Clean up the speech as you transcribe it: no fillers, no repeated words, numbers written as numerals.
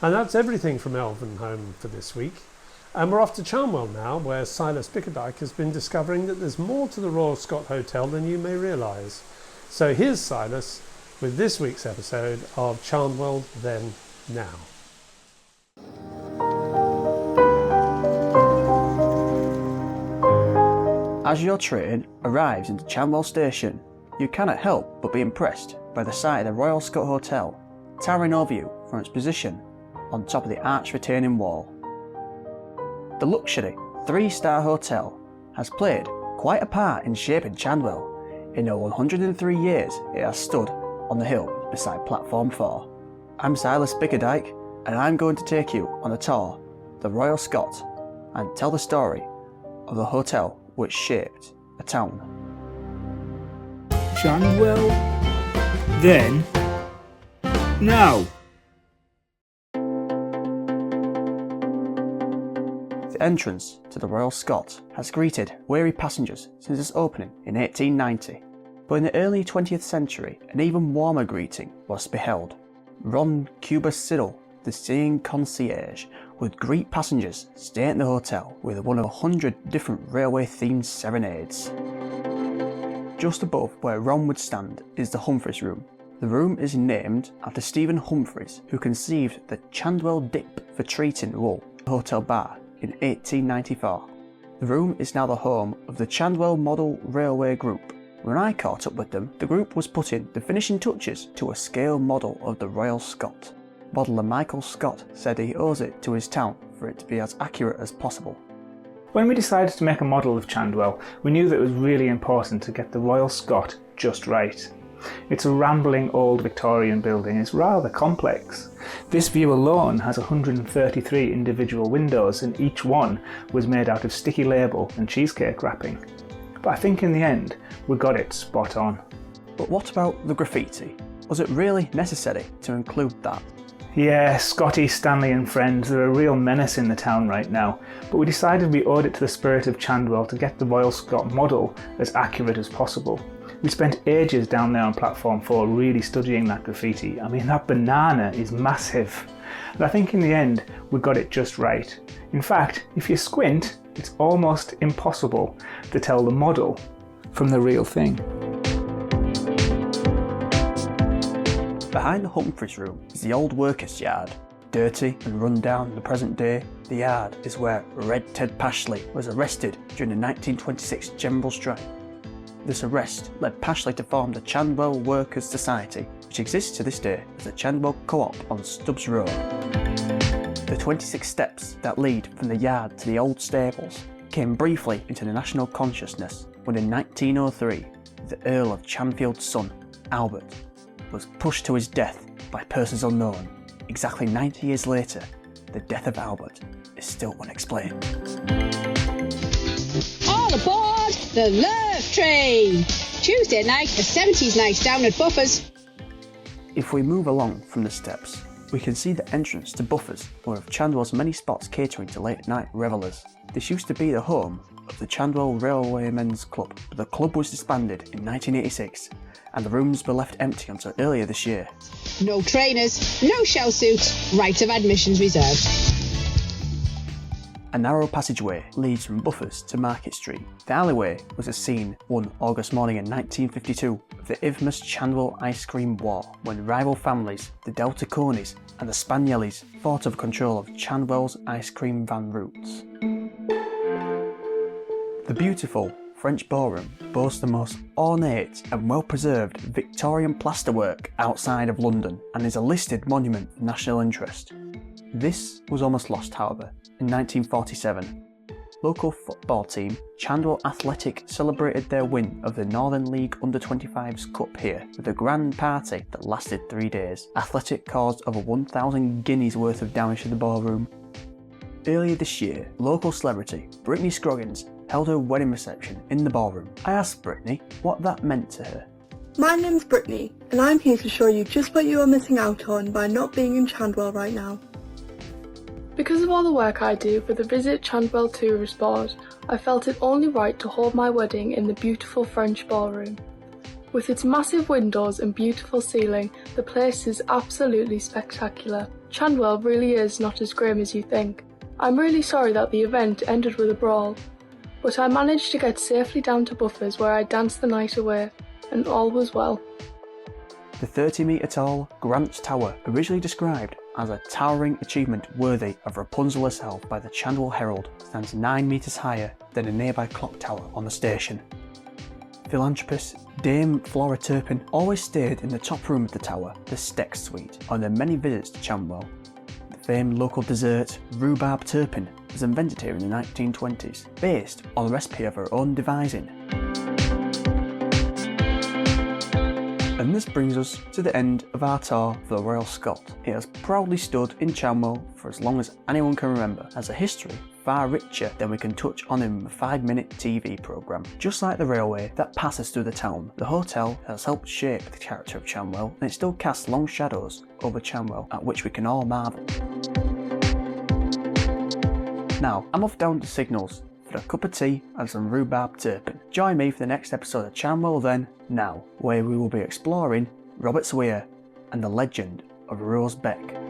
And that's everything from Elvenhome for this week. And we're off to Chandwell now, where Silas Bickerdike has been discovering that there's more to the Royal Scot Hotel than you may realise. So here's Silas with this week's episode of Chandwell Then Now. As your train arrives into Chandwell Station, you cannot help but be impressed by the sight of the Royal Scot Hotel, towering over you from its position on top of the arched retaining wall. The luxury 3-star hotel has played quite a part in shaping Chandwell. In the 103 years it has stood on the hill beside Platform 4. I'm Silas Bickerdike, and I'm going to take you on a tour of the Royal Scot and tell the story of the hotel which shaped a town. Chandwell Then Now. The entrance to the Royal Scot has greeted weary passengers since its opening in 1890, but in the early 20th century an even warmer greeting was beheld. Ron Cuba-Siddle, the seeing concierge, would greet passengers staying at the hotel with one of 100 different railway-themed serenades. Just above where Ron would stand is the Humphreys room. The room is named after Stephen Humphreys, who conceived the Chandwell dip for treating wool, the hotel bar, in 1894. The room is now the home of the Chandwell Model Railway Group. When I caught up with them, the group was putting the finishing touches to a scale model of the Royal Scot. Modeller Michael Scott said he owes it to his town for it to be as accurate as possible. When we decided to make a model of Chandwell, we knew that it was really important to get the Royal Scot just right. It's a rambling old Victorian building. It's rather complex. This view alone has 133 individual windows, and each one was made out of sticky label and cheesecake wrapping. But I think in the end, we got it spot on. But what about the graffiti? Was it really necessary to include that? Yeah, Scotty, Stanley and friends, they're a real menace in the town right now, but we decided we owed it to the spirit of Chandwell to get the Royal Scot model as accurate as possible. We spent ages down there on Platform 4 really studying that graffiti. I mean, that banana is massive. And I think in the end, we got it just right. In fact, if you squint, it's almost impossible to tell the model from the real thing. Behind the Humphreys room is the old workers' yard. Dirty and run down in the present day, the yard is where Red Ted Pashley was arrested during the 1926 general strike. This arrest led Pashley to form the Chandwell Workers' Society, which exists to this day as the Chandwell Co-op on Stubbs Road. The 26 steps that lead from the yard to the old stables came briefly into the national consciousness when in 1903 the Earl of Chanfield's son, Albert, was pushed to his death by persons unknown. Exactly 90 years later, the death of Albert is still unexplained. All aboard the Love Train! Tuesday night, a 70s night down at Buffers. If we move along from the steps, we can see the entrance to Buffers, one of Chandwell's many spots catering to late night revellers. This used to be the home of the Chandwell Railwaymen's Club, but the club was disbanded in 1986 and the rooms were left empty until earlier this year. No trainers, no shell suits, right of admissions reserved. A narrow passageway leads from Buffers to Market Street. The alleyway was a scene one August morning in 1952 of the infamous Chandwell Ice Cream War, when rival families, the Delta Coneys and the Spaniellis, fought over control of Chandwell's ice cream van routes. The beautiful French ballroom boasts the most ornate and well-preserved Victorian plasterwork outside of London and is a listed monument of national interest. This was almost lost, however, in 1947. Local football team Chandwell Athletic celebrated their win of the Northern League Under-25s Cup here with a grand party that lasted 3 days. Athletic caused over 1,000 guineas worth of damage to the ballroom. Earlier this year, local celebrity Brittany Scroggins held her wedding reception in the ballroom. I asked Brittany what that meant to her. My name's Brittany, and I'm here to show you just what you are missing out on by not being in Chandwell right now. Because of all the work I do for the Visit Chandwell Tourist Board, I felt it only right to hold my wedding in the beautiful French ballroom. With its massive windows and beautiful ceiling, the place is absolutely spectacular. Chandwell really is not as grim as you think. I'm really sorry that the event ended with a brawl, but I managed to get safely down to Buffers where I danced the night away, and all was well. The 30-metre tall Grant's Tower, originally described as a towering achievement worthy of Rapunzel herself by the Chandwell Herald, stands 9 metres higher than a nearby clock tower on the station. Philanthropist Dame Flora Turpin always stayed in the top room of the tower, the Steck Suite, on their many visits to Chandwell. The famed local dessert rhubarb turpin was invented here in the 1920s, based on a recipe of her own devising. And this brings us to the end of our tour for the Royal Scot. It has proudly stood in Chandwell for as long as anyone can remember, as a history far richer than we can touch on in a 5-minute TV programme. Just like the railway that passes through the town, the hotel has helped shape the character of Chandwell, and it still casts long shadows over Chandwell at which we can all marvel. Now, I'm off down to Signals for a cup of tea and some rhubarb turpin. Join me for the next episode of Chandwell Then, Now, where we will be exploring Robert's Weir and the legend of Rose Beck.